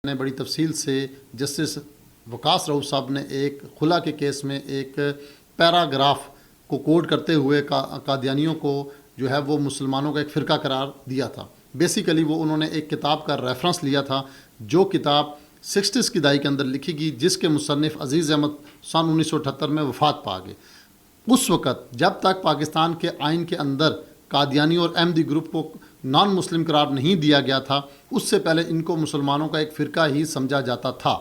نے بڑی تفصیل سے جسٹس وقاص رؤف صاحب نے ایک خلا کے کیس میں ایک پیراگراف کو کوٹ کرتے ہوئے قادیانیوں کو جو ہے وہ مسلمانوں کا ایک فرقہ قرار دیا تھا۔ بیسیکلی وہ انہوں نے ایک کتاب کا ریفرنس لیا تھا، جو کتاب 60s کی دہائی کے اندر لکھی گئی، جس کے مصنف عزیز احمد سن 1978 میں وفات پا گئے۔ اس وقت جب تک پاکستان کے آئین کے اندر قادیانی اور احمدی گروپ کو نان مسلم قرار نہیں دیا گیا تھا، اس سے پہلے ان کو مسلمانوں کا ایک فرقہ ہی سمجھا جاتا تھا،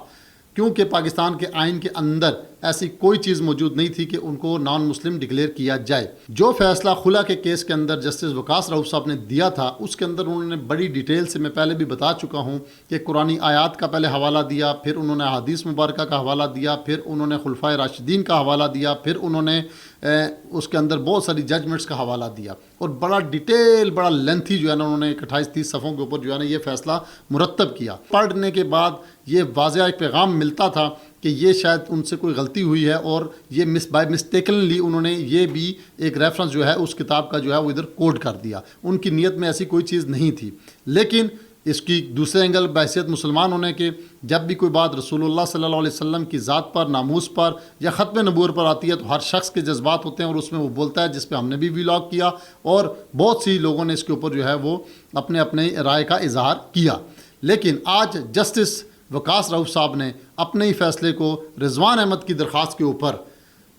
کیونکہ پاکستان کے آئین کے اندر ایسی کوئی چیز موجود نہیں تھی کہ ان کو نان مسلم ڈکلیئر کیا جائے۔ جو فیصلہ خلا کے کیس کے اندر جسٹس وقاص رؤف صاحب نے دیا تھا، اس کے اندر انہوں نے بڑی ڈیٹیل سے، میں پہلے بھی بتا چکا ہوں کہ قرآنی آیات کا پہلے حوالہ دیا، پھر انہوں نے احادیث مبارکہ کا حوالہ دیا، پھر انہوں نے خلفائے راشدین کا حوالہ دیا، پھر انہوں نے اس کے اندر بہت ساری ججمنٹس کا حوالہ دیا، اور بڑا ڈیٹیل، بڑا لینتھی جو ہے نا، انہوں نے 28-30 صفحوں کے اوپر جو ہے نا یہ فیصلہ مرتب کیا۔ پڑھنے کے بعد یہ واضح ایک پیغام ملتا تھا کہ یہ شاید ان سے کوئی غلطی ہوئی ہے، اور یہ بائی مسٹیکنلی انہوں نے یہ بھی ایک ریفرنس جو ہے اس کتاب کا جو ہے وہ ادھر کوٹ کر دیا۔ ان کی نیت میں ایسی کوئی چیز نہیں تھی، لیکن اس کی دوسرے اینگل بحیثیت مسلمان ہونے کے، جب بھی کوئی بات رسول اللہ صلی اللہ علیہ وسلم کی ذات پر، ناموس پر یا ختم نبوت پر آتی ہے، تو ہر شخص کے جذبات ہوتے ہیں، اور اس میں وہ بولتا ہے، جس پہ ہم نے بھی ولاگ کیا، اور بہت سی لوگوں نے اس کے اوپر جو ہے وہ اپنے اپنے رائے کا اظہار کیا۔ لیکن آج جسٹس وقاص رؤف صاحب نے اپنے ہی فیصلے کو رضوان احمد کی درخواست کے اوپر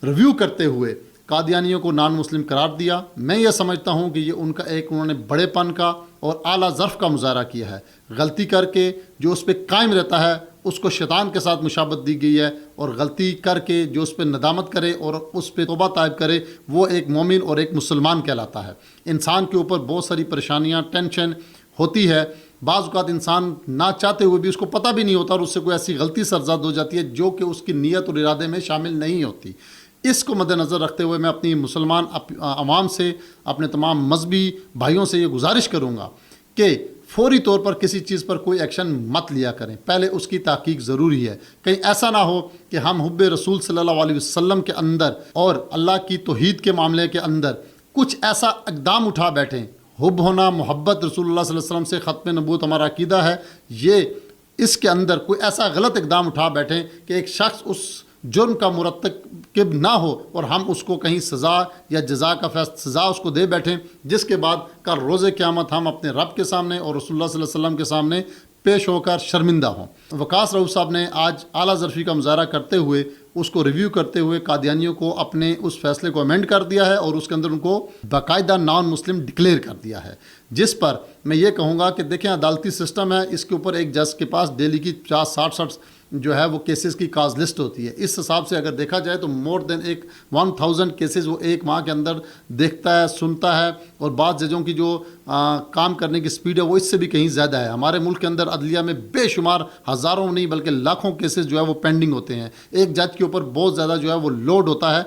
ریویو کرتے ہوئے قادیانیوں کو نان مسلم قرار دیا۔ میں یہ سمجھتا ہوں کہ یہ ان کا ایک، انہوں نے بڑے پن کا اور اعلیٰ ظرف کا مظاہرہ کیا ہے۔ غلطی کر کے جو اس پہ قائم رہتا ہے، اس کو شیطان کے ساتھ مشابہت دی گئی ہے، اور غلطی کر کے جو اس پہ ندامت کرے اور اس پہ توبہ طائب کرے، وہ ایک مومن اور ایک مسلمان کہلاتا ہے۔ انسان کے اوپر بہت ساری پریشانیاں، ٹینشن ہوتی ہے، بعض اوقات انسان نہ چاہتے ہوئے بھی اس کو پتہ بھی نہیں ہوتا، اور اس سے کوئی ایسی غلطی سرزد ہو جاتی ہے جو کہ اس کی نیت اور ارادے میں شامل نہیں ہوتی۔ اس کو مد نظر رکھتے ہوئے میں اپنی مسلمان عوام سے، اپنے تمام مذہبی بھائیوں سے یہ گزارش کروں گا کہ فوری طور پر کسی چیز پر کوئی ایکشن مت لیا کریں، پہلے اس کی تحقیق ضروری ہے۔ کہیں ایسا نہ ہو کہ ہم حب رسول صلی اللہ علیہ وسلم کے اندر اور اللہ کی توحید کے معاملے کے اندر کچھ ایسا اقدام اٹھا بیٹھیں۔ حب ہونا، محبت رسول اللہ صلی اللہ علیہ وسلم سے، ختم نبوت ہمارا عقیدہ ہے، یہ اس کے اندر کوئی ایسا غلط اقدام اٹھا بیٹھیں کہ ایک شخص اس جرم کا مرتکب نہ ہو، اور ہم اس کو کہیں سزا یا جزا کا سزا اس کو دے بیٹھیں، جس کے بعد کل روز قیامت ہم اپنے رب کے سامنے اور رسول اللہ صلی اللہ علیہ وسلم کے سامنے پیش ہو کر شرمندہ ہوں۔ وقاص رؤف صاحب نے آج اعلیٰ ظرفی کا مظاہرہ کرتے ہوئے، اس کو ریویو کرتے ہوئے قادیانیوں کو اپنے اس فیصلے کو امینڈ کر دیا ہے، اور اس کے اندر ان کو باقاعدہ نان مسلم ڈکلیئر کر دیا ہے، جس پر میں یہ کہوں گا کہ دیکھیں عدالتی سسٹم ہے، اس کے اوپر ایک جج کے پاس ڈیلی کی 50-60 جو ہے وہ کیسز کی کاز لسٹ ہوتی ہے۔ اس حساب سے اگر دیکھا جائے تو مور دین 1000 کیسز وہ ایک ماہ کے اندر دیکھتا ہے، سنتا ہے، اور بعض ججوں کی جو کام کرنے کی سپیڈ ہے وہ اس سے بھی کہیں زیادہ ہے۔ ہمارے ملک کے اندر عدلیہ میں بے شمار ہزاروں نہیں بلکہ لاکھوں کیسز جو ہے وہ پینڈنگ ہوتے ہیں، ایک جج کے اوپر بہت زیادہ جو ہے وہ لوڈ ہوتا ہے۔